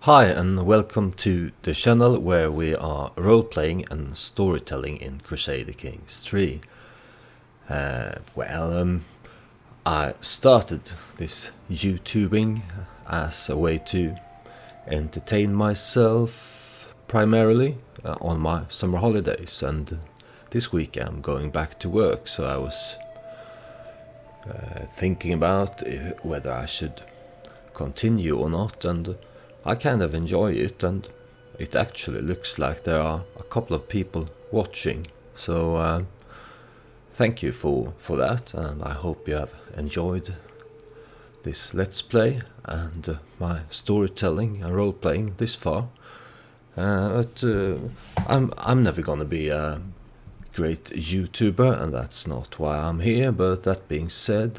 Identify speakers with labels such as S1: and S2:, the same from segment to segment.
S1: Hi and welcome to the channel where we are role-playing and storytelling in Crusader Kings 3. I started this YouTubing as a way to entertain myself primarily on my summer holidays, and this week I'm going back to work, so I was thinking about whether I should continue or not, and I kind of enjoy it, and it actually looks like there are a couple of people watching, so thank you for that, and I hope you have enjoyed this Let's Play and my storytelling and role-playing this far. I'm never gonna be a great YouTuber, and that's not why I'm here, but that being said,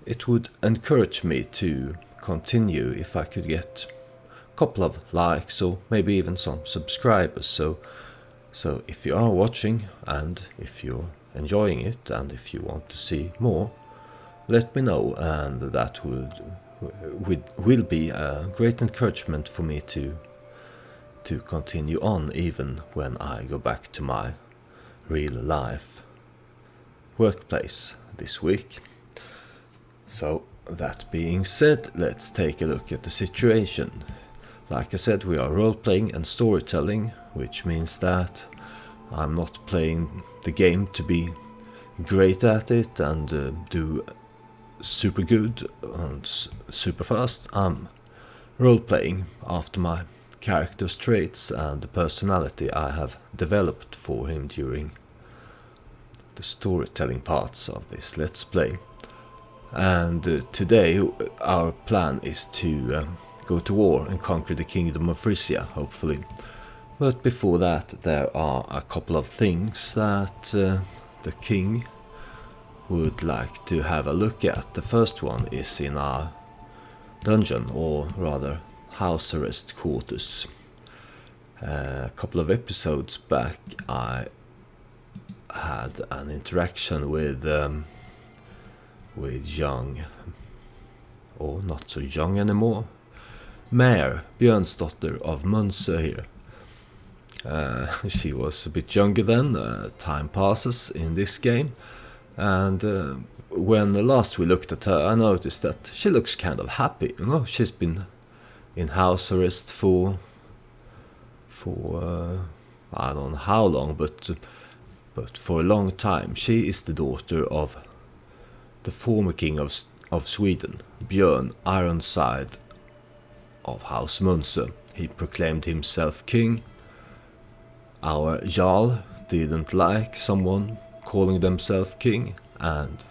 S1: it would encourage me to continue if I could get a couple of likes or maybe even some subscribers. So if you are watching and if you're enjoying it and if you want to see more, let me know, and that will be a great encouragement for me to continue on even when I go back to my real life workplace this week. So that being said, let's take a look at the situation. Like I said, we are role-playing and storytelling, which means that I'm not playing the game to be great at it and do super good and super fast. I'm role-playing after my character's traits and the personality I have developed for him during the storytelling parts of this Let's Play. And today our plan is to go to war and conquer the kingdom of Frisia, hopefully. But before that, there are a couple of things that the king would like to have a look at. The first one is in our dungeon, or rather house arrest quarters. A couple of episodes back I had an interaction with young, or not so young anymore, Mare Björnsdotter of Munse here. She was a bit younger then, time passes in this game, and when last we looked at her, I noticed that she looks kind of happy. You know, she's been in house arrest for I don't know how long, but for a long time. She is the daughter of the former king of Sweden, Björn Ironside of House Munse. He proclaimed himself king. Our Jarl didn't like someone calling themselves king and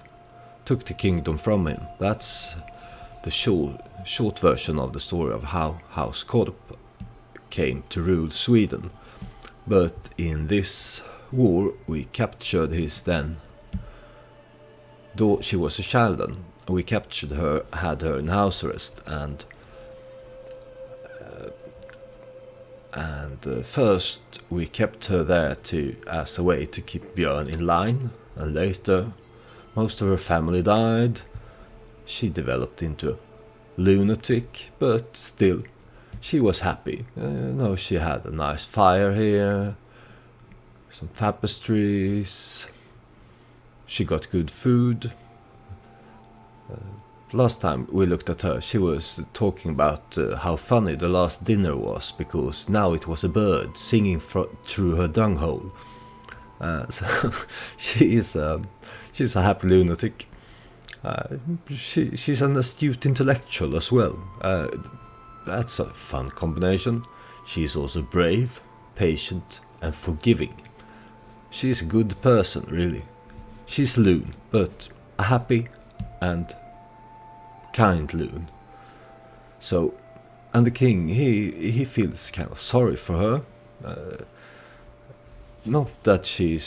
S1: took the kingdom from him. That's the short version of the story of how House Korp came to rule Sweden. But in this war we captured his then, though she was a child then, we captured her, had her in house arrest, and first we kept her there as a way to keep Björn in line, and later most of her family died. She developed into a lunatic, but still she was happy. She had a nice fire here, some tapestries, she got good food. Last time we looked at her, she was talking about how funny the last dinner was, because now it was a bird singing through her dung hole. So she's a happy lunatic. She's an astute intellectual as well. That's a fun combination. She's also brave, patient, and forgiving. She's a good person, really. She's a loon, but a happy and kind loon. So, and the king, he feels kind of sorry for her. Not that she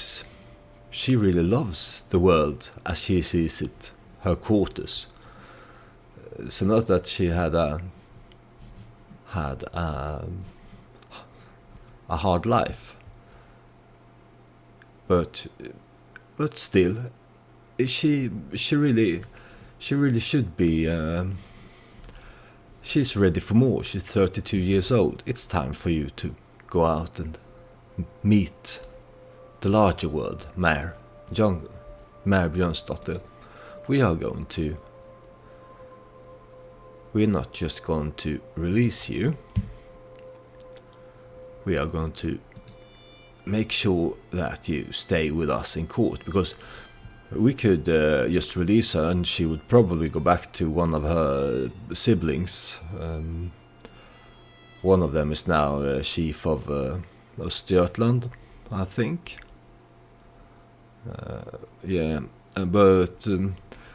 S1: really loves the world as she sees it, her quarters. So not that she had a hard life, but still, she really should be she's ready for more. She's 32 years old. It's time for you to go out and meet the larger world, Mare Björnsdotter. We're not just going to release you. We are going to make sure that you stay with us in court, because we could just release her and she would probably go back to one of her siblings. One of them is now chief of Östergötland, I think.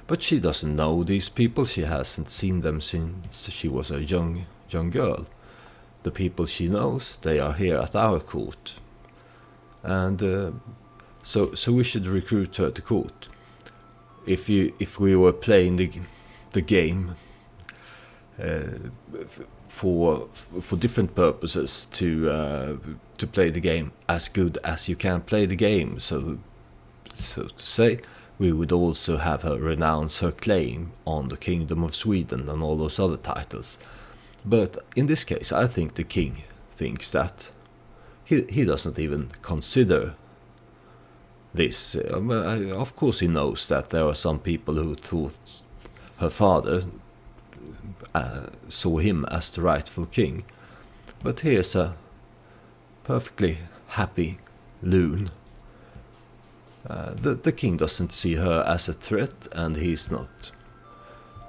S1: But she doesn't know these people. She hasn't seen them since she was a young girl. The people she knows, they are here at our court, and so we should recruit her to court. If we were playing the game for different purposes, to play the game as good as you can play the game, so to say, we would also have her renounce her claim on the Kingdom of Sweden and all those other titles. But in this case, I think the king thinks that he doesn't even consider this. Of course he knows that there are some people who thought her father saw him as the rightful king. But here's a perfectly happy loon. The king doesn't see her as a threat, and he's not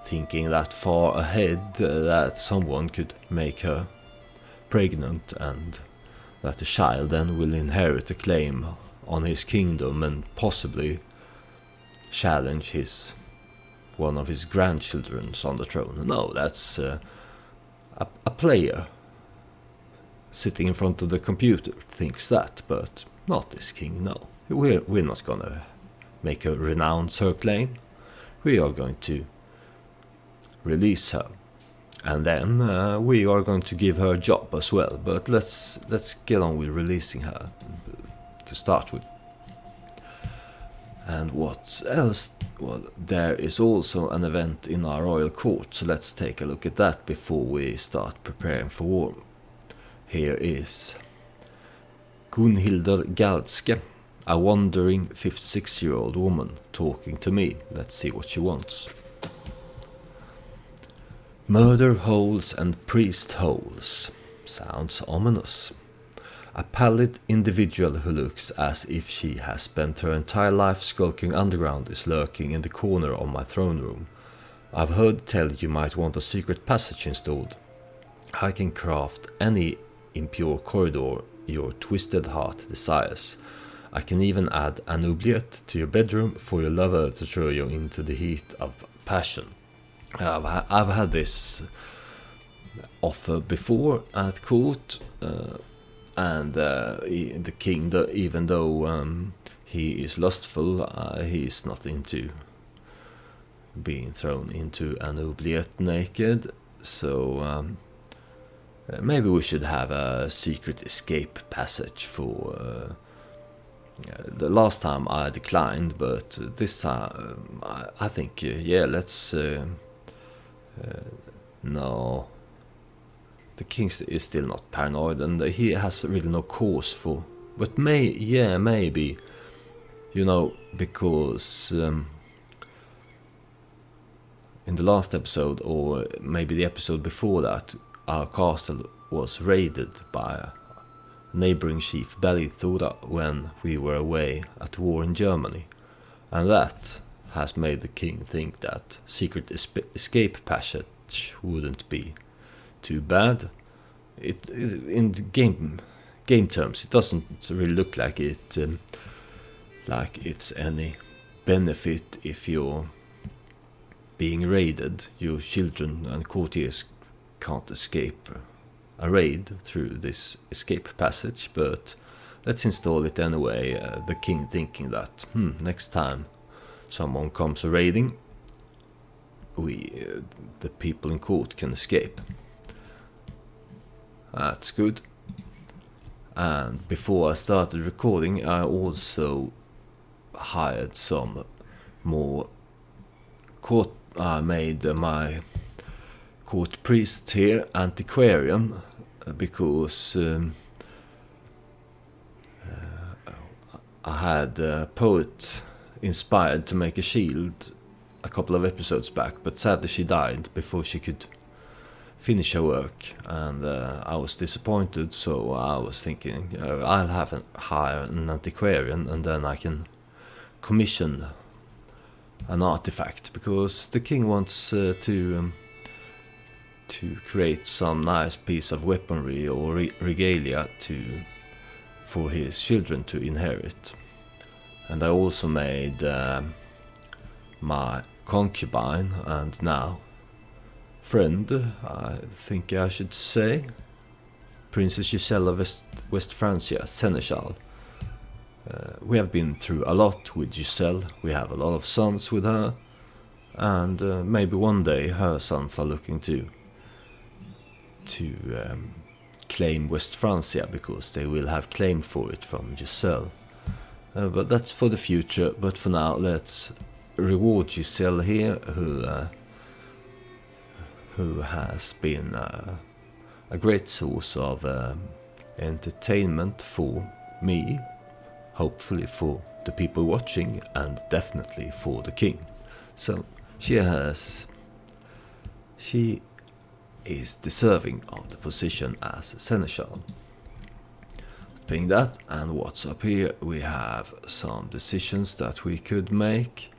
S1: thinking that far ahead that someone could make her pregnant and that the child then will inherit a claim on his kingdom and possibly challenge one of his grandchildren on the throne. No, that's a player sitting in front of the computer thinks that, but not this king. No, we're not gonna make her renounce her claim. We are going to release her, and then we are going to give her a job as well. But let's get on with releasing her to start with. And what else? Well, there is also an event in our royal court, so let's take a look at that before we start preparing for war. Here is Gunhildur Galdske, a wandering 56-year-old woman, talking to me. Let's see what she wants. Murder holes and priest holes. Sounds ominous. A pallid individual who looks as if she has spent her entire life skulking underground is lurking in the corner of my throne room. I've heard tell you might want a secret passage installed. I can craft any impure corridor your twisted heart desires. I can even add an oubliette to your bedroom for your lover to throw you into the heat of passion. I've had this offer before at court, and the king, even though he is lustful, he's not into being thrown into an oubliette naked. So maybe we should have a secret escape passage for. The last time I declined, but this time I think let's. No, the king is still not paranoid, and he has really no cause for. But maybe, because in the last episode, or maybe the episode before that, our castle was raided by a neighboring chief Bergthora when we were away at war in Germany, and that has made the king think that secret escape passage wouldn't be too bad. In game terms, it doesn't really look like it's any benefit if you're being raided. Your children and courtiers can't escape a raid through this escape passage, but let's install it anyway. The king thinking that next time someone comes raiding, the people in court can escape. That's good. And before I started recording, I also hired some more I made my court priest here, antiquarian, because I had a poet inspired to make a shield a couple of episodes back, but sadly she died before she could finish her work, and I was disappointed, so I was thinking I'll hire an antiquarian and then I can commission an artifact, because the king wants to create some nice piece of weaponry or regalia for his children to inherit. And I also made my concubine and now friend, I think I should say, Princess Giselle of West Francia, Seneschal. We have been through a lot with Giselle, we have a lot of sons with her, and maybe one day her sons are looking to claim West Francia, because they will have claim for it from Giselle. But that's for the future, but for now let's reward Giselle here, who has been a great source of entertainment for me, hopefully for the people watching, and definitely for the king. So she is deserving of the position as seneschal. Being that, and what's up here, we have some decisions that we could make,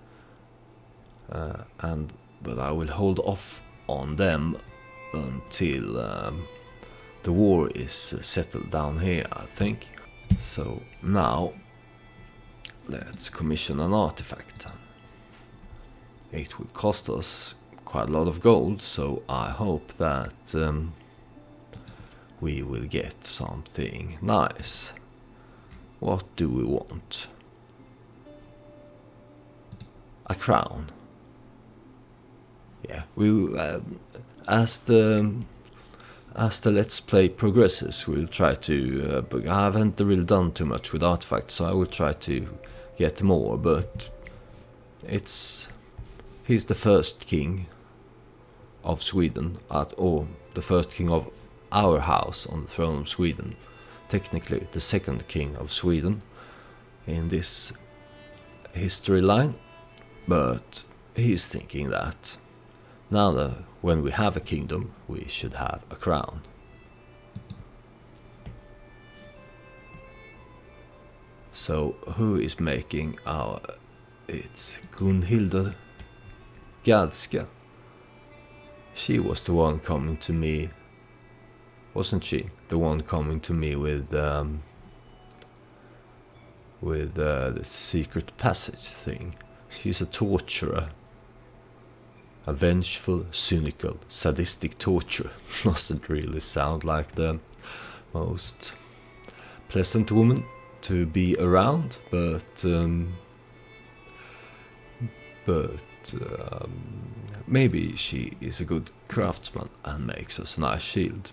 S1: but I will hold off on them until the war is settled down here, I think. So now let's commission an artifact. It will cost us quite a lot of gold, so I hope that we will get something nice. What do we want? A crown. Yeah, we as the Let's Play progresses, we'll try to. But I haven't really done too much with artifacts, so I will try to get more. But he's the first king of Sweden, or the first king of our house on the throne of Sweden. Technically, the second king of Sweden in this history line, but he's thinking that now that when we have a kingdom, we should have a crown. So who is making our? It's Gunhilda Gadska. She was the one coming to me, wasn't she? The one coming to me with the secret passage thing. She's a torturer. A vengeful, cynical, sadistic torturer. Doesn't really sound like the most pleasant woman to be around, but maybe she is a good craftsman and makes us a nice shield.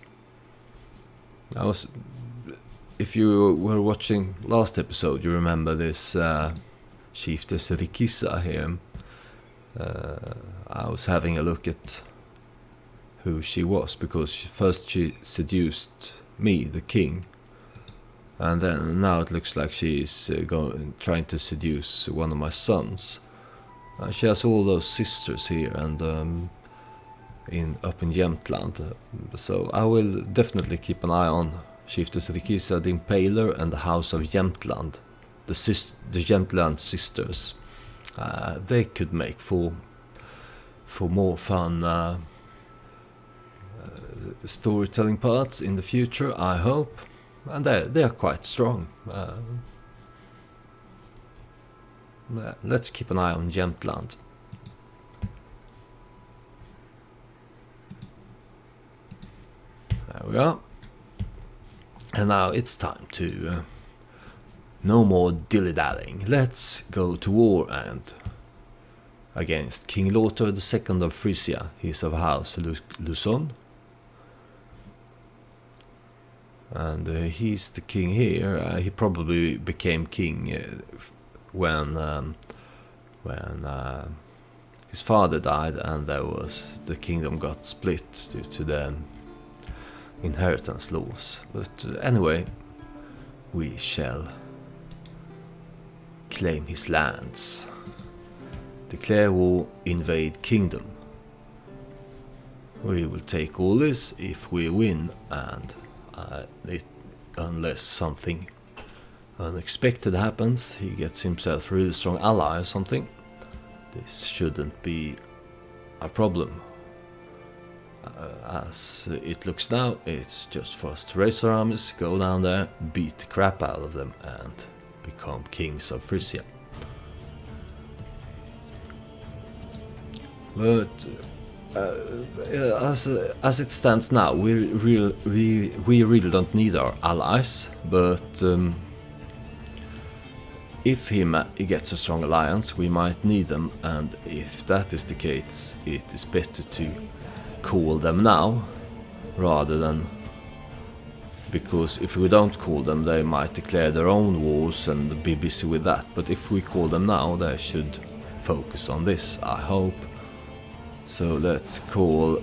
S1: If you were watching last episode, you remember this Chiefess Rikissa here. I was having a look at who she was, because first she seduced me, the king, and then now it looks like she's trying to seduce one of my sons. She has all those sisters here, and up in Jämtland, so I will definitely keep an eye on Chiefess Rikissa the Impaler and the House of Jämtland, the Jämtland sisters. They could make for more fun storytelling parts in the future, I hope, and they are quite strong. Let's keep an eye on Jämtland. There we are. And now it's time to no more dilly-dallying. Let's go to war and against King Lothar II of Frisia. He's of House Luson. And he's the king here. He probably became king when his father died, and the kingdom got split due to the inheritance laws. But anyway, we shall claim his lands. Declare war, invade kingdom. We will take all this if we win, and unless something unexpected happens, he gets himself a really strong ally or something, this shouldn't be a problem. As it looks now, it's just for us to raise our armies, go down there, beat the crap out of them, and become kings of Frisia. But as it stands now, we really don't need our allies. But if he gets a strong alliance, we might need them, and if that is the case, it is better to call them now rather than, because if we don't call them, they might declare their own wars and be busy with that. But if we call them now, they should focus on this, I hope. So let's call,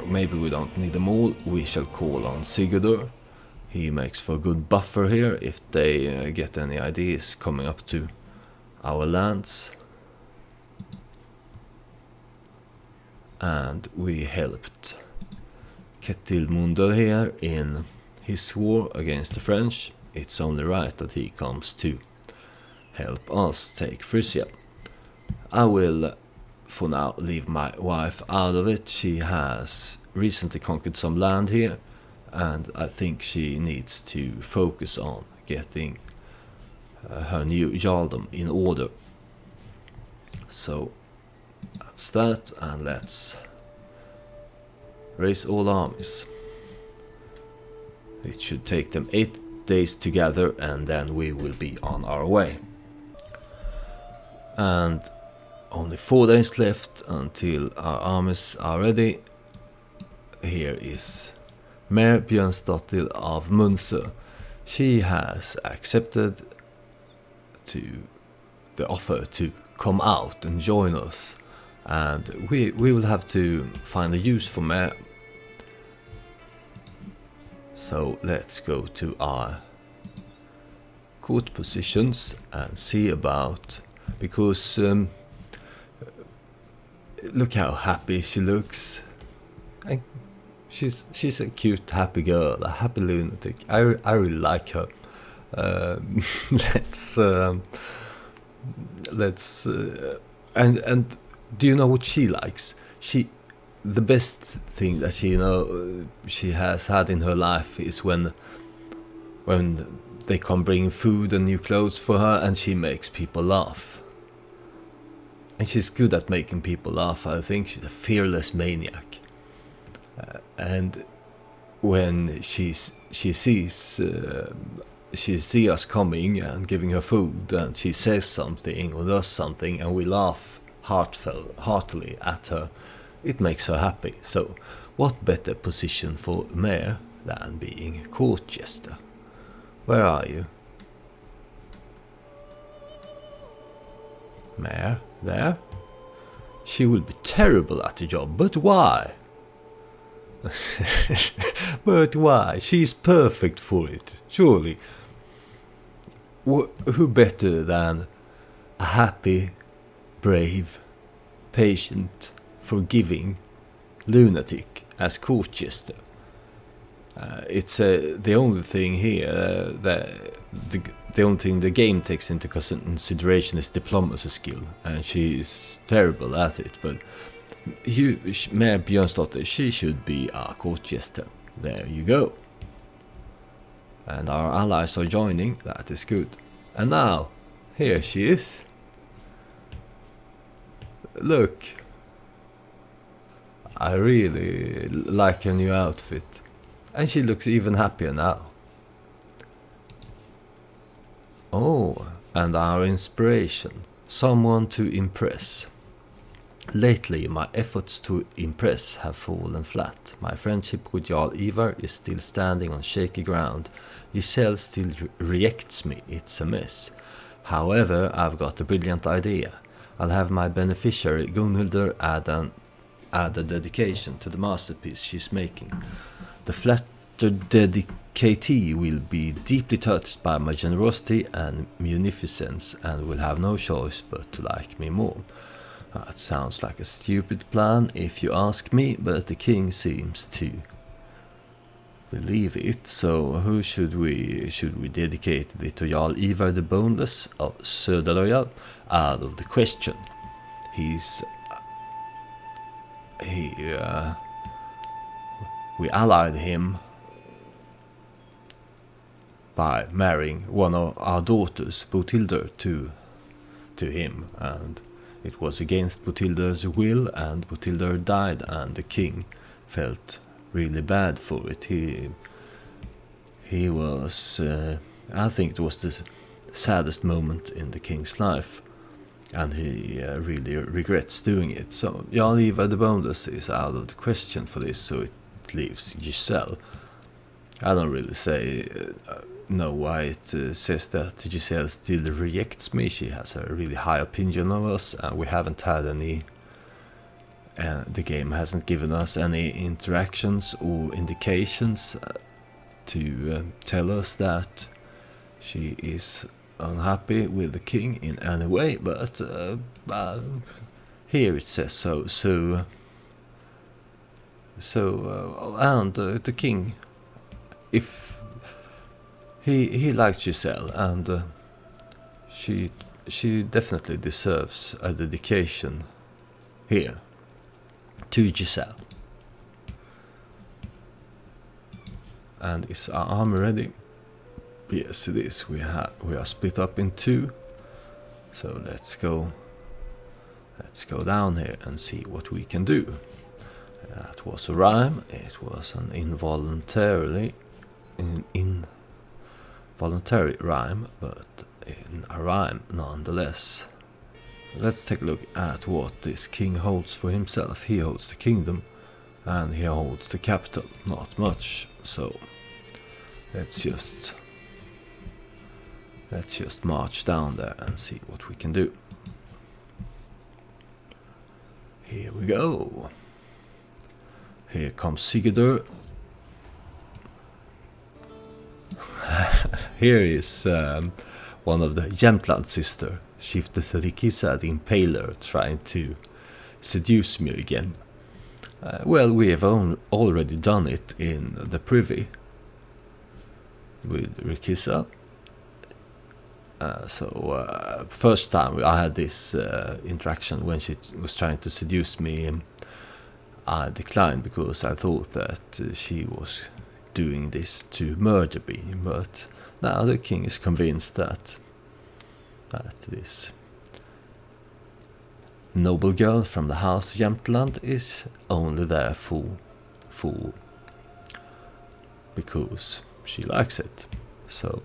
S1: maybe we don't need them all, we shall call on Sigurdur. He makes for a good buffer here if they get any ideas coming up to our lands. And we helped Ketilmundur here in his war against the French. It's only right that he comes to help us take Frisia. I will for now leave my wife out of it. She has recently conquered some land here, and I think she needs to focus on getting her new jarldom in order. So that's that, and let's raise all armies. It should take them 8 days to gather, and then we will be on our way. And only 4 days left until our armies are ready. Here is Mayor Björnsdottir of Munse. She has accepted the offer to come out and join us, and we will have to find a use for Mayor. So let's go to our court positions and see about, because look how happy she looks. She's a cute, happy girl, a happy lunatic. I really like her. Let's and do you know what she likes? The best thing that she has had in her life is when they come bring food and new clothes for her, and she makes people laugh. And she's good at making people laugh. I think she's a fearless maniac. And when she sees us coming and giving her food, and she says something or does something, and we laugh heartily at her, it makes her happy. So what better position for Mayor than being court jester? Where are you? Mayor, there? She will be terrible at the job, but why? But why? She's perfect for it, surely. Who better than a happy, brave, patient, forgiving lunatic as court jester? It's the only thing here the only thing the game takes into consideration is diplomacy skill, and she's terrible at it. But Mayor Björnsdottir, she should be our court jester. There you go. And our allies are joining, that is good. And now, here she is. Look. I really like her new outfit. And she looks even happier now. Oh, and our inspiration. Someone to impress. Lately, my efforts to impress have fallen flat. My friendship with Jarl Ivar is still standing on shaky ground. Giselle still rejects me, it's a mess. However, I've got a brilliant idea. I'll have my beneficiary Gunhildur add a dedication to the masterpiece she's making. The flattered dedicatee will be deeply touched by my generosity and munificence and will have no choice but to like me more. It sounds like a stupid plan if you ask me, but the king seems to believe it. So who should we dedicate it to? Jarl Ivar the Boneless of Söderloja? Out of the question. We allied him by marrying one of our daughters, Bothildur, to him, and it was against Bothildur's will, and Bothildur died, and the king felt really bad for it. He was, I think it was the saddest moment in the king's life, and he really regrets doing it. So Jarl Ivar the Boneless is out of the question for this, so it leaves Giselle. I don't really know why it says that Giselle still rejects me. She has a really high opinion of us, and we haven't had any. The game hasn't given us any interactions or indications to tell us that she is unhappy with the king in any way, but here it says so. And the king, if he likes Giselle, and she definitely deserves a dedication here to Giselle. And is our army ready? Yes, it is. We are split up in two. So let's go down here and see what we can do. That was a rhyme. It was an involuntary rhyme, but a rhyme nonetheless. Let's take a look at what this king holds for himself. He holds the kingdom, and he holds the capital. Not much, so let's just march down there and see what we can do. Here we go. Here comes Sigurdur. Here is one of the Jämtland sister, Shifters Rikisa the Impaler, trying to seduce me again. Well, we have already done it in the privy with Rikisa. First time I had this interaction when she was trying to seduce me, I declined because I thought that she was doing this to murder me. But now the king is convinced that this noble girl from the house Jämtland is only there for because she likes it. So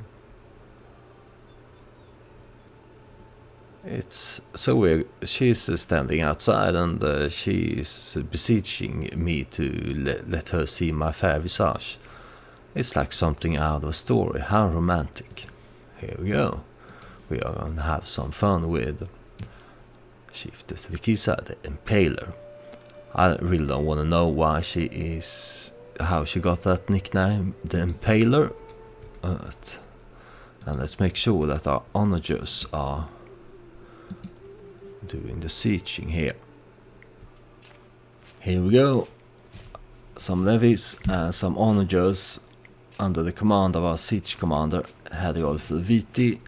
S1: she's standing outside, and she's beseeching me to let her see my fair visage. It's like something out of a story. How romantic. Here we go. We are going to have some fun with Shifters Rikisa the Impaler. I really don't want to know how she got that nickname, the Impaler. And let's make sure that our onagers are doing the sieging here. Here we go. Some levies and some onagers under the command of our siege commander, Herjolf Viti,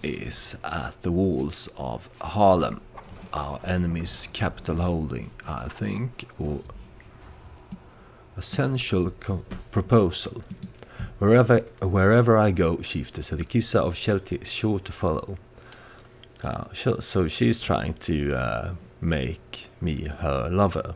S1: is at the walls of Harlem, our enemy's capital holding, I think, or essential proposal. Wherever I go, Shifters Rikisa of Sheltie is sure to follow. So she's trying to make me her lover.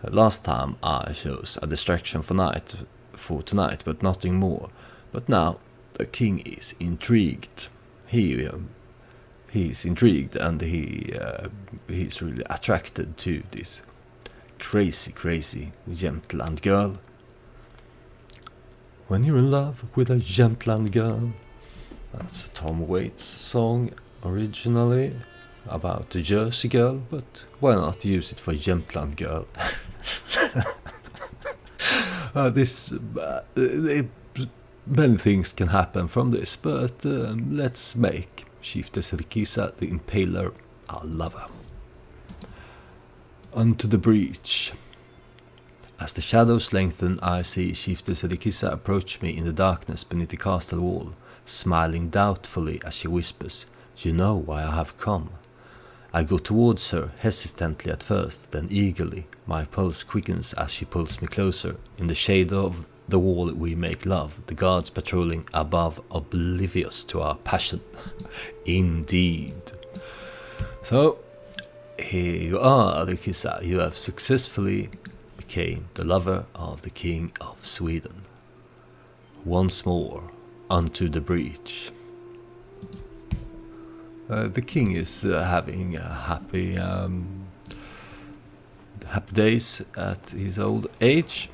S1: Last time I chose a distraction for tonight, but nothing more. But now the king is intrigued. He's intrigued, and he's really attracted to this crazy Jämtland girl. When you're in love with a Jämtland girl. That's a Tom Waits song originally. about the Jersey girl, but why not use it for Jämtland girl? Many things can happen from this, but let's make Chieftain Sedikisa the Impaler our lover. Unto the breach. As the shadows lengthen, I see Chieftain Sedikisa approach me in the darkness beneath the castle wall, smiling doubtfully as she whispers, "You know why I have come." I go towards her, hesitantly at first, then eagerly. My pulse quickens as she pulls me closer. In the shade of the wall we make love, the guards patrolling above, oblivious to our passion. Indeed. So, here you are, Adikisa. You have successfully became the lover of the King of Sweden. Once more, unto the breach. The king is having happy days at his old age.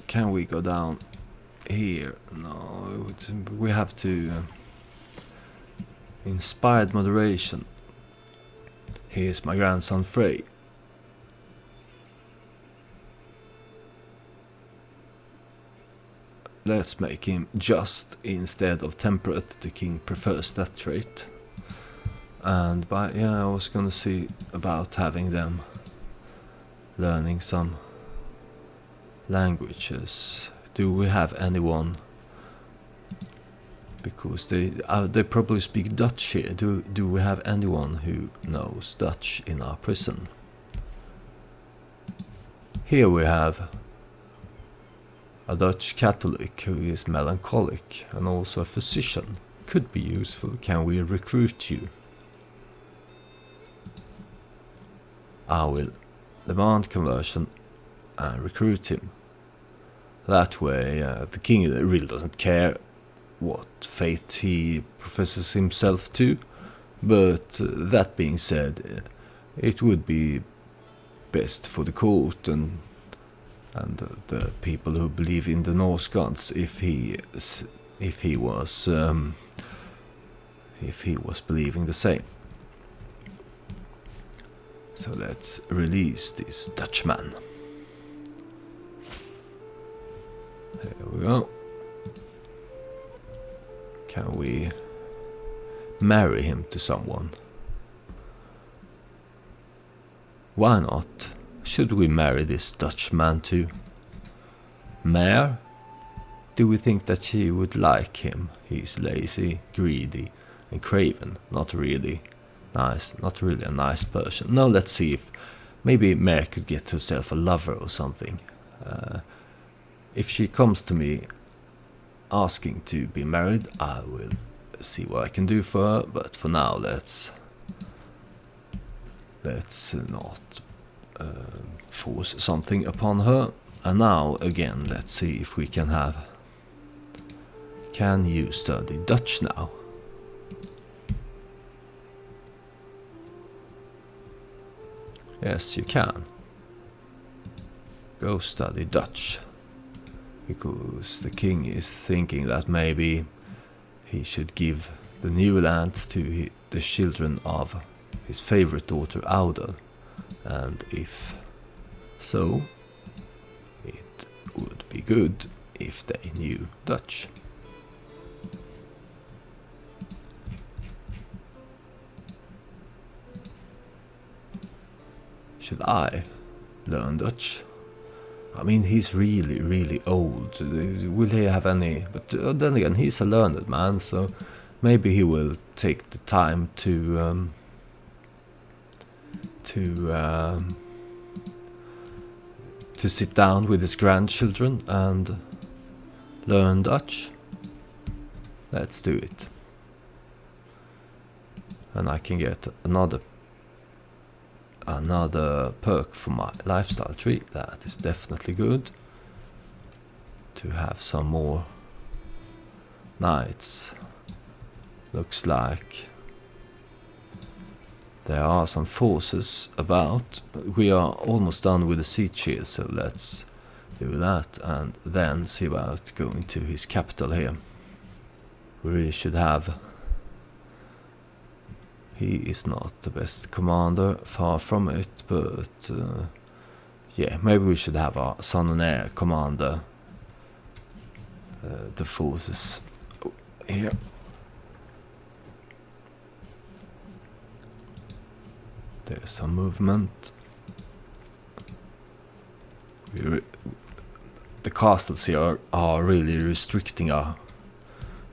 S1: Can we go down here? No, we have to inspired moderation. Here's my grandson Frej. Let's make him just instead of temperate. The king prefers that trait. And I was gonna see about having them learning some languages. Do we have anyone? Because they probably speak Dutch here. Do we have anyone who knows Dutch in our prison? Here we have a Dutch Catholic who is melancholic and also a physician. Could be useful. Can we recruit you? I will demand conversion and recruit him. That way the king really doesn't care what faith he professes himself to, but that being said, it would be best for the court and the people who believe in the Norse gods if he was believing the same. So let's release this Dutchman. There we go. Can we marry him to someone? Why not? Should we marry this Dutchman to Mare? Do we think that she would like him? He's lazy, greedy, and craven. Not really nice. Not really a nice person. No, let's see if maybe Mare could get herself a lover or something. If she comes to me asking to be married, I will see what I can do for her. But for now, let's not force something upon her. And now again, let's see if we can have. Can you study Dutch now? Yes, you can. Go study Dutch. Because the king is thinking that maybe he should give the new lands to the children of his favorite daughter Auda, and if so, it would be good if they knew Dutch. Should I learn Dutch? I mean, he's really, really old. Will he have any? But then again, he's a learned man, so maybe he will take the time to sit down with his grandchildren and learn Dutch. Let's do it. And I can get another perk for my lifestyle tree. That is definitely good. To have some more knights. Looks like there are some forces about. We are almost done with the siege here, so let's do that and then see about going to his capital here. we really should have. He is not the best commander, far from it, but yeah, maybe we should have our son and heir commander the forces here. There's some movement. The castles here are really restricting our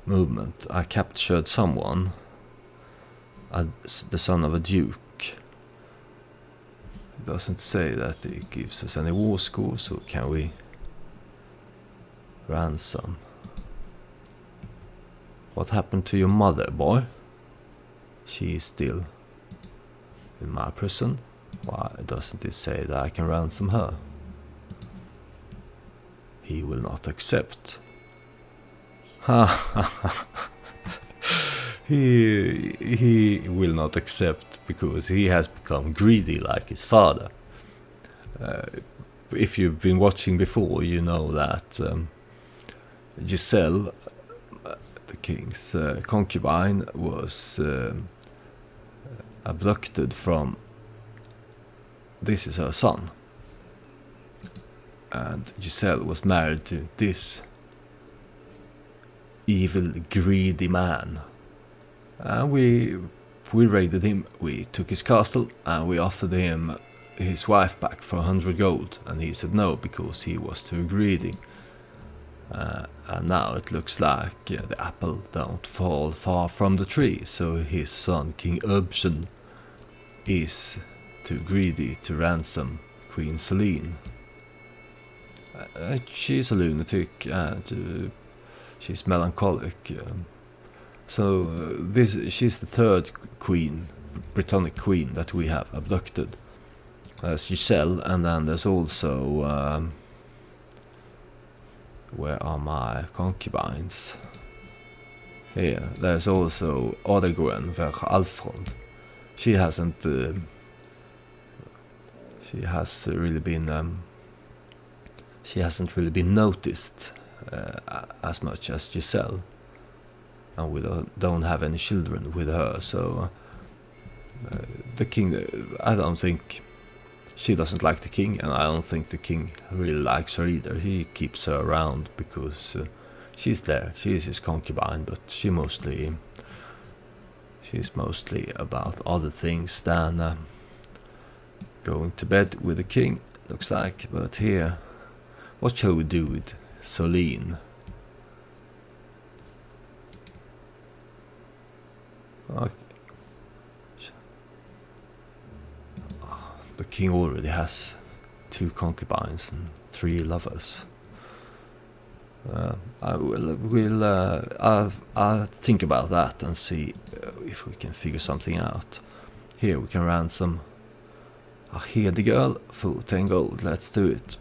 S1: movement. I captured someone, the son of a duke. It doesn't say that it gives us any war score, so can we ransom? What happened to your mother, boy? She is still in my prison. Why doesn't it say that I can ransom her? He will not accept. Ha ha ha. He will not accept because he has become greedy like his father. If you've been watching before, you know that Giselle, the king's concubine, was abducted from... This is her son. And Giselle was married to this evil, greedy man. And we raided him, we took his castle, and we offered him his wife back for 100 gold. And he said no, because he was too greedy. And now it looks like the apple don't fall far from the tree. So his son, King Ubsen, is too greedy to ransom Queen Celine. She's a lunatic and she's melancholic. She's the third queen, Britannic queen, that we have abducted. There's Giselle, and then there's also... where are my concubines? Here, there's also Odegoen ver Alfrond. She hasn't... she has really been... she hasn't really been noticed as much as Giselle, and we don't have any children with her, so the king, I don't think, she doesn't like the king, and I don't think the king really likes her either. He keeps her around because she's there, she is his concubine, but she's mostly about other things than going to bed with the king, looks like. But here, what shall we do with Celine? Okay. The king already has 2 concubines and 3 lovers. I'll think about that and see if we can figure something out. Here we can ransom a Hedy girl for 10 gold. Let's do it.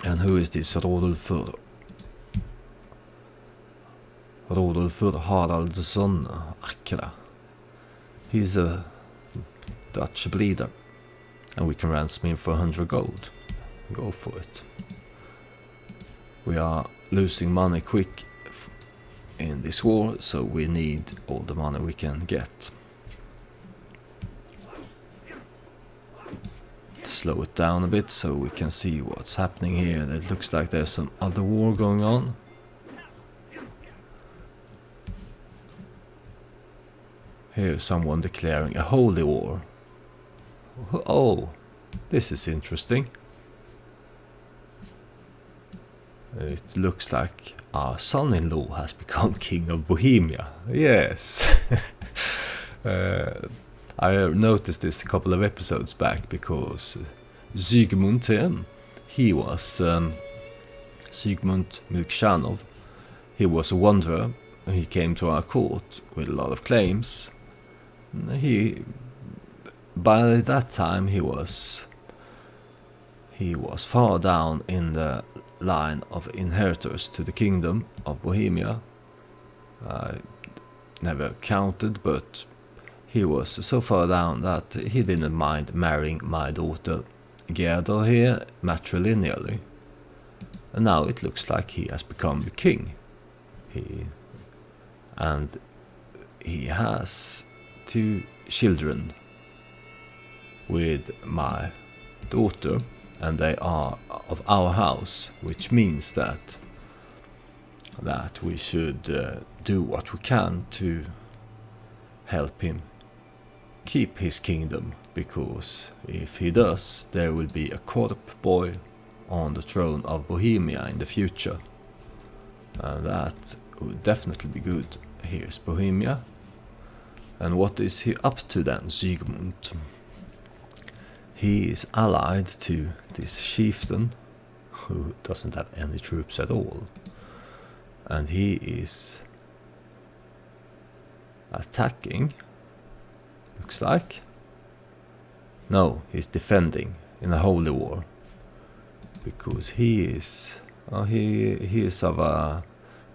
S1: And who is this Rodulfur? Rodulfur Haraldsson Akra. He's a Dutch bleeder. And we can ransom him for 100 gold. Go for it. We are losing money quick in this war, so we need all the money we can get. Slow it down a bit so we can see what's happening here. It looks like there's some other war going on. Here's someone declaring a holy war. Oh, this is interesting. It looks like our son-in-law has become king of Bohemia. Yes. I noticed this a couple of episodes back because Zygmunt, he was Zygmunt Milkshanov. He was a wanderer. He came to our court with a lot of claims. By that time he was far down in the line of inheritors to the kingdom of Bohemia. I never counted, but he was so far down that he didn't mind marrying my daughter Gerda here matrilineally. And now it looks like he has become the king. and he has 2 children with my daughter, and they are of our house, which means that we should do what we can to help him keep his kingdom, because if he does, there will be a Korp boy on the throne of Bohemia in the future, and that would definitely be good. Here's Bohemia. And what is he up to then, Sigmund? He is allied to this chieftain, who doesn't have any troops at all. And he is attacking, looks like. No, he's defending in a holy war. Because he is of a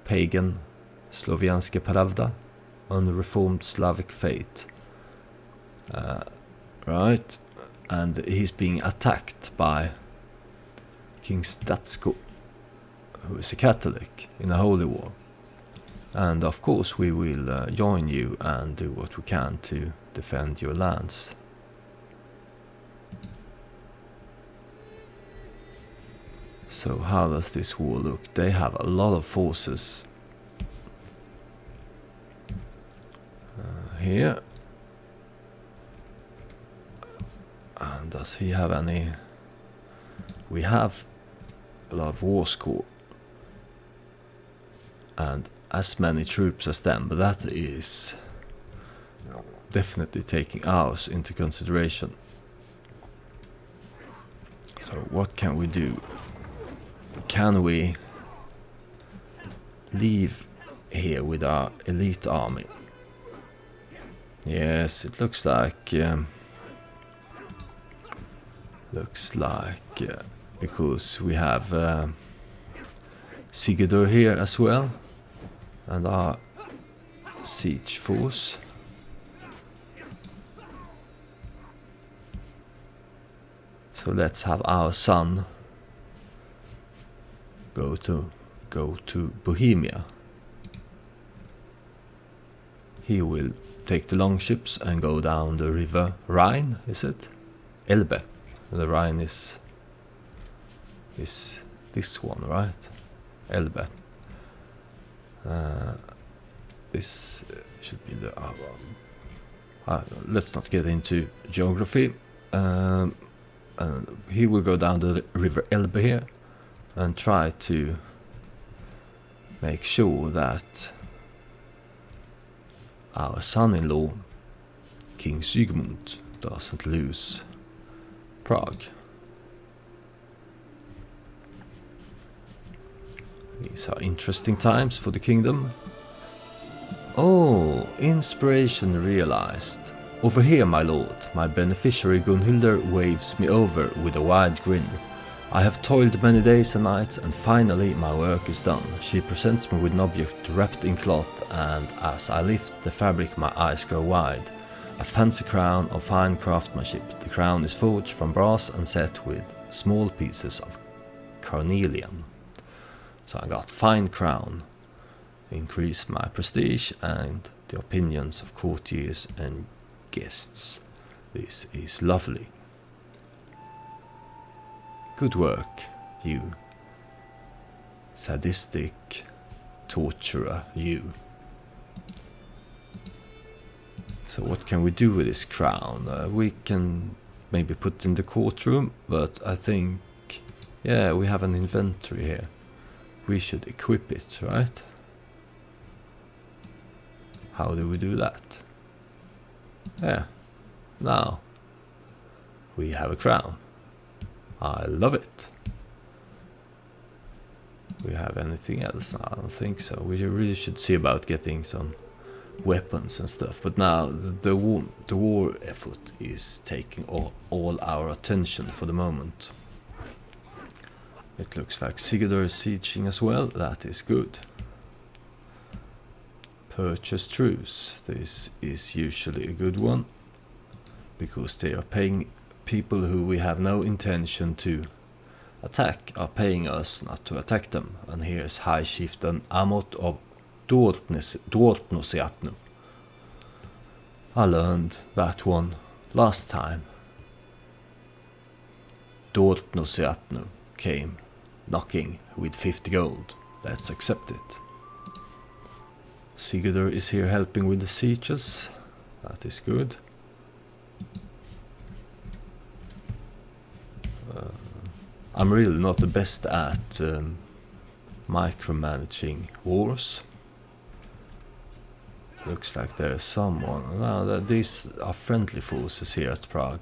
S1: pagan Slovianske Pravda, unreformed Slavic faith. Right, and he's being attacked by King Statsko, who is a Catholic, in a holy war. And of course we will join you and do what we can to defend your lands. So how does this war look? They have a lot of forces here. And does he have any? We have a lot of war score and as many troops as them, but that is definitely taking ours into consideration. So what can we do? Can we leave here with our elite army? Yes, it looks like because we have Sigurdur here as well, and our siege force. So let's have our son go to Bohemia. He will take the longships and go down the river Rhine, is it? Elbe. The Rhine is this one, right? Elbe. This should be the let's not get into geography. He will go down the river Elbe here and try to make sure that our son-in-law, King Sigmund, doesn't lose Prague. These are interesting times for the kingdom. Oh, inspiration realized. Over here, my lord, my beneficiary Gunhildr waves me over with a wide grin. I have toiled many days and nights, and finally my work is done. She presents me with an object wrapped in cloth, and as I lift the fabric my eyes grow wide. A fancy crown of fine craftsmanship. The crown is forged from brass and set with small pieces of carnelian. So I got fine crown. Increase my prestige and the opinions of courtiers and guests. This is lovely. Good work, you sadistic torturer, you. So what can we do with this crown? We can maybe put in the courtroom, but I think, yeah, we have an inventory here. We should equip it, right? How do we do that? Yeah, now we have a crown. I love it. We have anything else? I don't think so. We really should see about getting some weapons and stuff. But now the war effort is taking all our attention for the moment. It looks like Sigurdur is sieging as well. That is good. Purchase truce. This is usually a good one, because they are paying people who we have no intention to attack, are paying us not to attack them. And here's High Chieftain Amot of Dortnosiatnu. I learned that one last time. Dortnosiatnu came knocking with 50 gold. Let's accept it. Sigurdur is here helping with the sieges. That is good. I'm really not the best at micromanaging wars. Looks like there is someone. No, these are friendly forces here at Prague.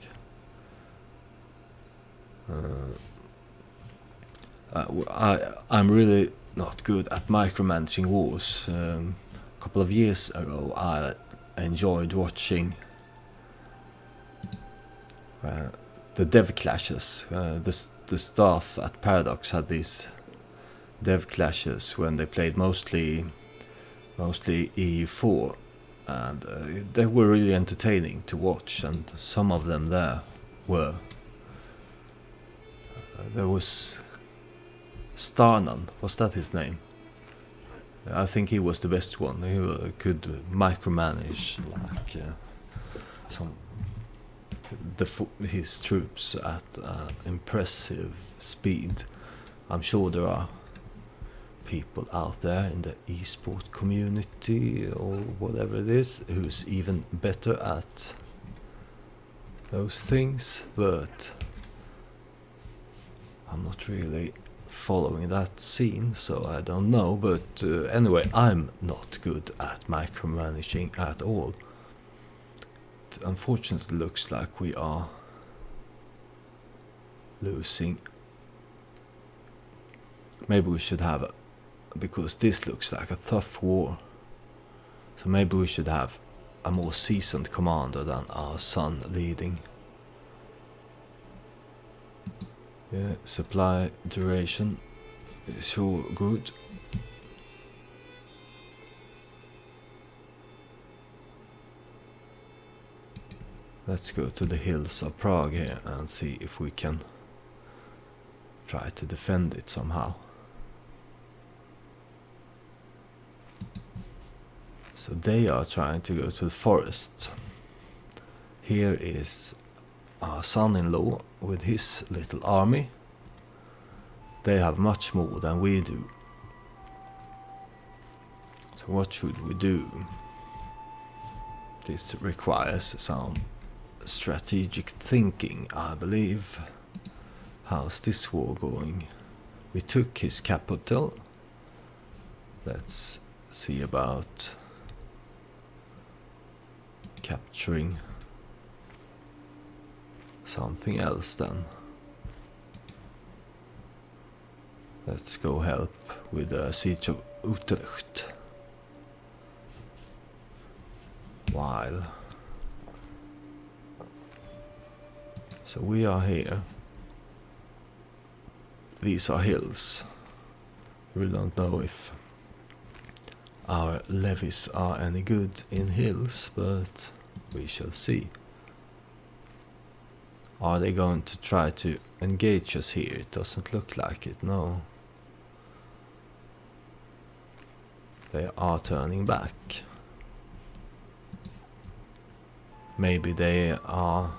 S1: I'm really not good at micromanaging wars. A couple of years ago I enjoyed watching the dev clashes. The staff at Paradox had these dev clashes when they played mostly EU4, and they were really entertaining to watch, and some of them there were. There was Starnan, was that his name? I think he was the best one. He could micromanage his troops at impressive speed. I'm sure there are people out there in the esport community or whatever it is who's even better at those things, but I'm not really following that scene, so I don't know. But anyway, I'm not good at micromanaging at all. It unfortunately looks like we are losing. Maybe we should have because this looks like a tough war, so maybe we should have a more seasoned commander than our son leading. Yeah, supply duration is so good. Let's go to the hills of Prague here and see if we can try to defend it somehow. So they are trying to go to the forest. Here is our son-in-law with his little army. They have much more than we do. So what should we do? This requires some strategic thinking, I believe. How's this war going? We took his capital. Let's see about capturing something else then. Let's go help with the siege of Utrecht. While so we are here. These are hills. We don't know if our levies are any good in hills, but we shall see. Are they going to try to engage us here? It doesn't look like it, no. They are turning back. Maybe they are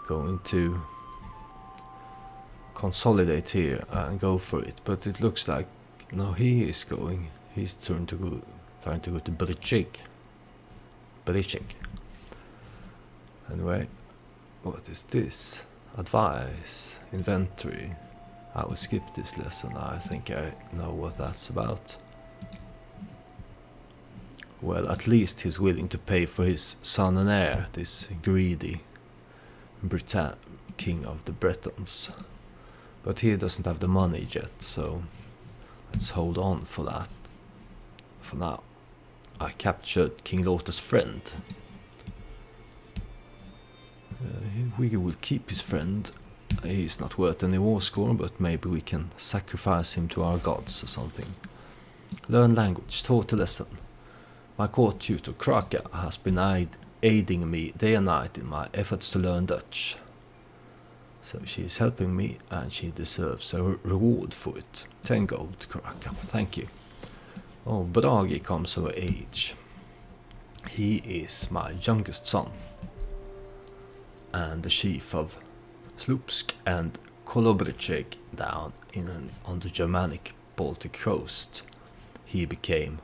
S1: going to consolidate here and go for it, but it looks like no, he is going. He's trying to go to Brychik. Anyway, what is this? Advice, inventory. I will skip this lesson. I think I know what that's about. Well, at least he's willing to pay for his son and heir, this greedy king of the Bretons. But he doesn't have the money yet, so let's hold on for that. For now, I captured King Lothar's friend. We will keep his friend. He's not worth any war score, but maybe we can sacrifice him to our gods or something. Learn language, taught a lesson. My court tutor Kraka has been aiding me day and night in my efforts to learn Dutch. So she's helping me and she deserves a reward for it. 10 gold, Kraka. Thank you. Oh, Bragi comes of age. He is my youngest son, and the chief of Slupsk and Kolobricek down on the Germanic Baltic coast. He became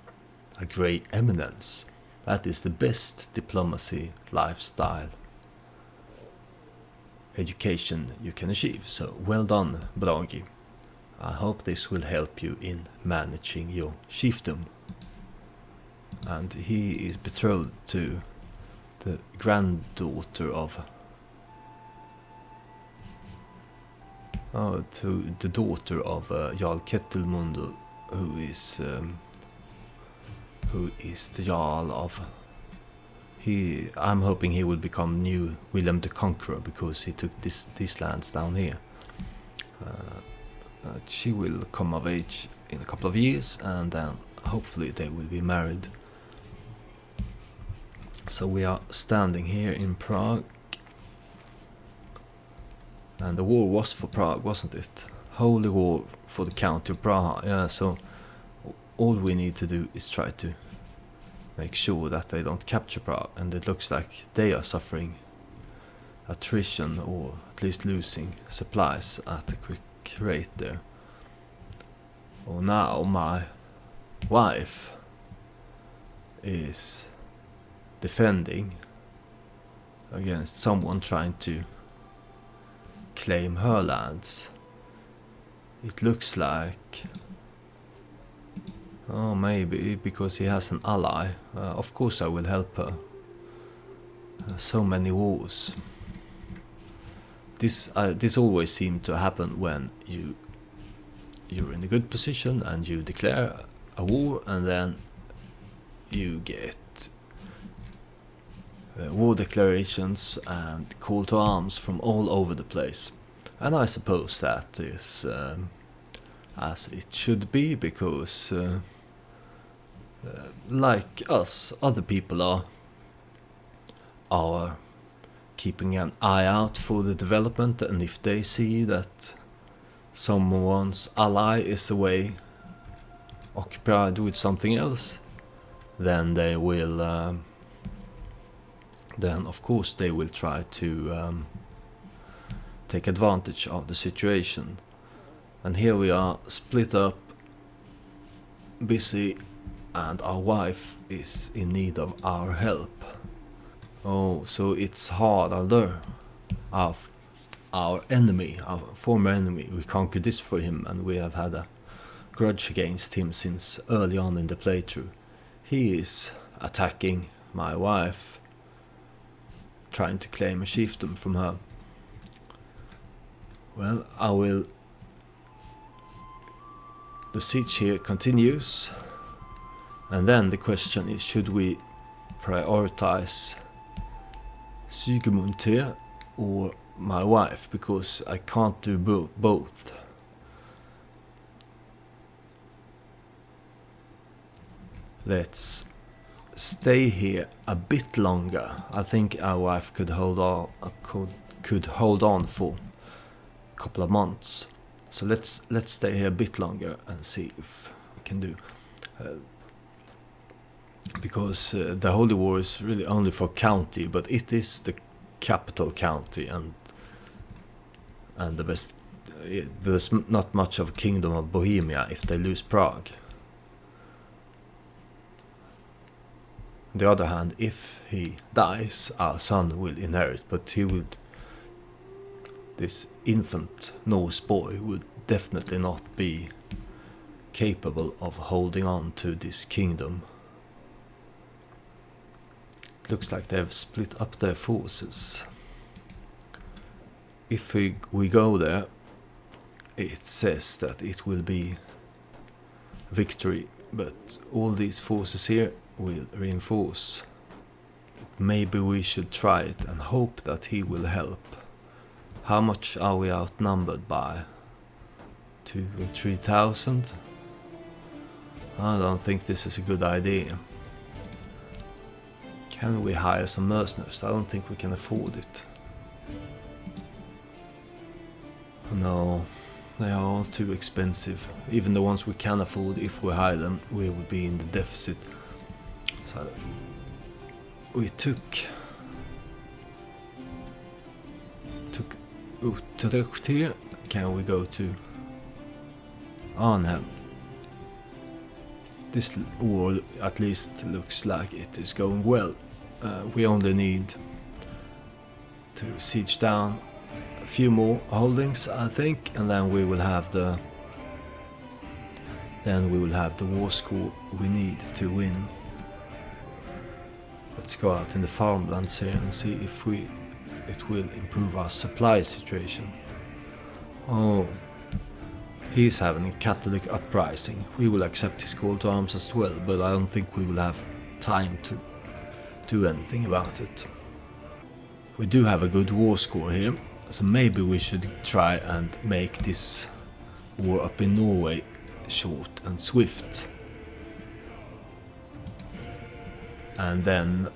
S1: a grey eminence. That is the best diplomacy, lifestyle, education you can achieve. So well done, Bragi. I hope this will help you in managing your chiefdom. And he is betrothed to the granddaughter of to the daughter of Jarl Ketilmundul, who is the Jarl of. I'm hoping he will become new William the Conqueror because he took these lands down here. She will come of age in a couple of years, and then hopefully they will be married. So we are standing here in Prague. And the war was for Prague, wasn't it? Holy war for the county of Praha. Yeah, so all we need to do is try to make sure that they don't capture Prague. And it looks like they are suffering attrition, or at least losing supplies at a quick rate there. Oh, now my wife is defending against someone trying to claim her lands. It looks like, oh, maybe because he has an ally. Of course I will help her. So many wars. This always seems to happen when you're in a good position and you declare a war, and then you get war declarations and call to arms from all over the place. And I suppose that is as it should be, because like us, other people are keeping an eye out for the development, and if they see that someone's ally is away occupied with something else, then they will then of course they will try to take advantage of the situation. And here we are, split up, busy, and our wife is in need of our help. Oh, so it's harder. Our enemy, our former enemy, we conquered this for him, and we have had a grudge against him since early on in the playthrough. He is attacking my wife, trying to claim a chiefdom from her. Well, the siege here continues, and then the question is, should we prioritize Sigmund here or my wife, because I can't do both. Let's stay here a bit longer. I think our wife could hold on for a couple of months. So let's stay here a bit longer and see if we can do. Because the Holy War is really only for county, but it is the capital county, and the best. There's not much of a kingdom of Bohemia if they lose Prague. On the other hand, if he dies, our son will inherit, but this infant Norse boy would definitely not be capable of holding on to this kingdom. It looks like they have split up their forces. If we go there, it says that it will be victory, but all these forces here will reinforce. Maybe we should try it and hope that he will help. How much are we outnumbered by? 2,000 or 3,000? I don't think this is a good idea. Can we hire some mercenaries? I don't think we can afford it. No, They are all too expensive. Even the ones we can afford, if we hire them, we will be in the deficit. So we took Utrecht here. Can we go to Arnhem? This war at least looks like it is going well. We only need to siege down a few more holdings, I think, and then we will have the war score we need to win. Let's go out in the farmlands here and see if it will improve our supply situation. Oh, he's having a Catholic uprising. We will accept his call to arms as well, but I don't think we will have time to do anything about it. We do have a good war score here, so maybe we should try and make this war up in Norway short and swift. And then,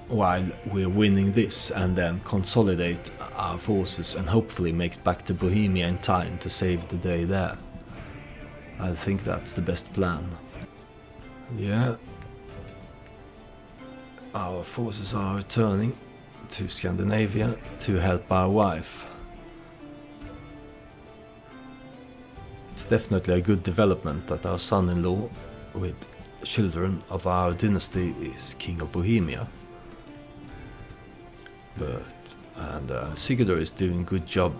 S1: while we're winning this, and then consolidate our forces and hopefully make it back to Bohemia in time to save the day there. I think that's the best plan. Yeah. Our forces are returning to Scandinavia to help our wife. It's definitely a good development that our son-in-law with children of our dynasty is king of Bohemia. And Sigurdur is doing a good job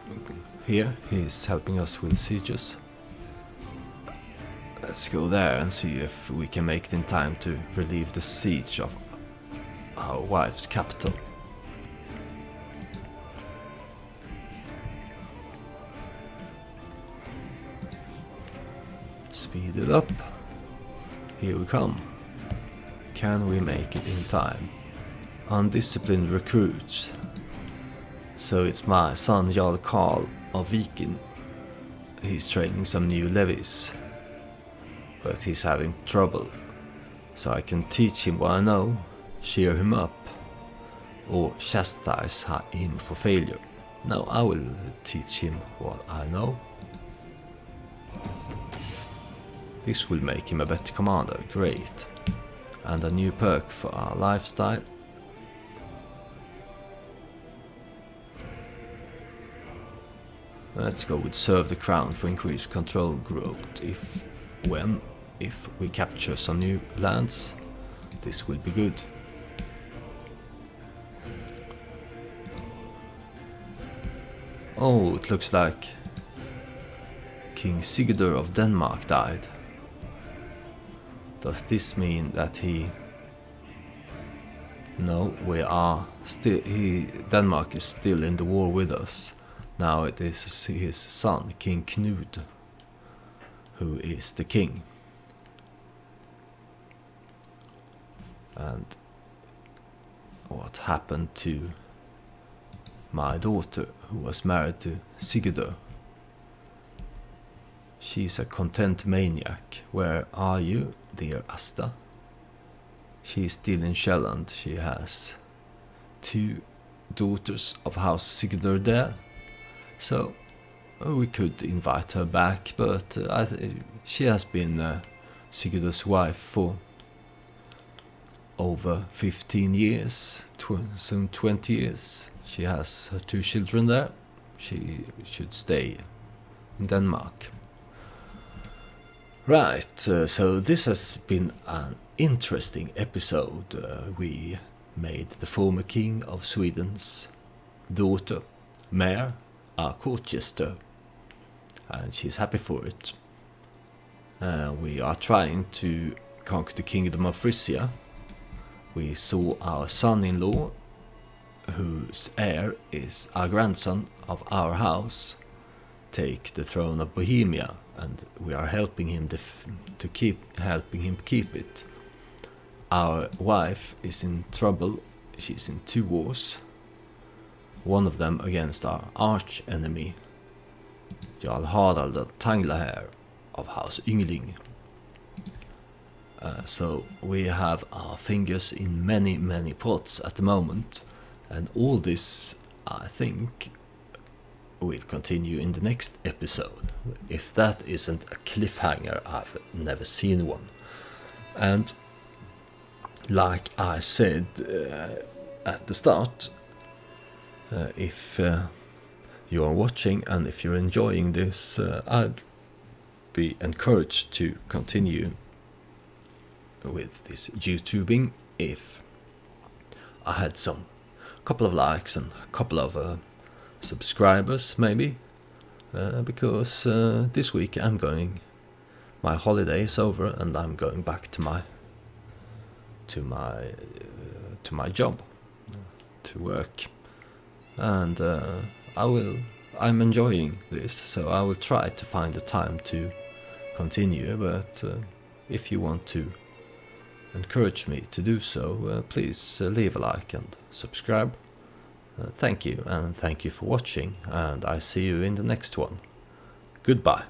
S1: here. He's helping us with sieges. Let's go there and see if we can make it in time to relieve the siege of our wife's capital. Speed it up. Here we come. Can we make it in time? Undisciplined recruits. So it's my son Jarl Karl of Viking. He's training some new levies, but he's having trouble. So I can teach him what I know, cheer him up, or chastise him for failure. No, I will teach him what I know. This will make him a better commander, great. And a new perk for our lifestyle. Let's go with serve the crown for increased control growth. If we capture some new lands, this will be good. Oh, it looks like King Sigurdur of Denmark died. Does this mean that he... No, we are still... Denmark is still in the war with us. Now it is his son, King Knud, who is the king. And what happened to my daughter, who was married to Sigurdur? She's a content maniac. Where are you, dear Asta? She's still in Sjælland. She has 2 daughters of House Sigurdur there. So we could invite her back, but she has been Sigurdur's wife for over 15 years, soon 20 years. She has her 2 children there. She should stay in Denmark. Right, so this has been an interesting episode. We made the former king of Sweden's daughter mayor, our court jester, and she's happy for it. We are trying to conquer the kingdom of Frisia. We saw our son-in-law, whose heir is our grandson of our house, take the throne of Bohemia, and we are helping him keep it. Our wife is in trouble. She's in 2 wars. One of them against our arch enemy, Jarl Harald Tanglahair of House Yngling. So we have our fingers in many pots at the moment, and all this, I think, will continue in the next episode. If that isn't a cliffhanger, I've never seen one. And like I said at the start, if you are watching and if you're enjoying this, I'd be encouraged to continue with this YouTubing if I had some couple of likes and a couple of subscribers maybe, because this week my holiday is over and I'm going back to my job, to work, and I'm enjoying this, so I will try to find the time to continue. But if you want to encourage me to do so, please leave a like and subscribe. Thank you, and thank you for watching, and I see you in the next one. Goodbye.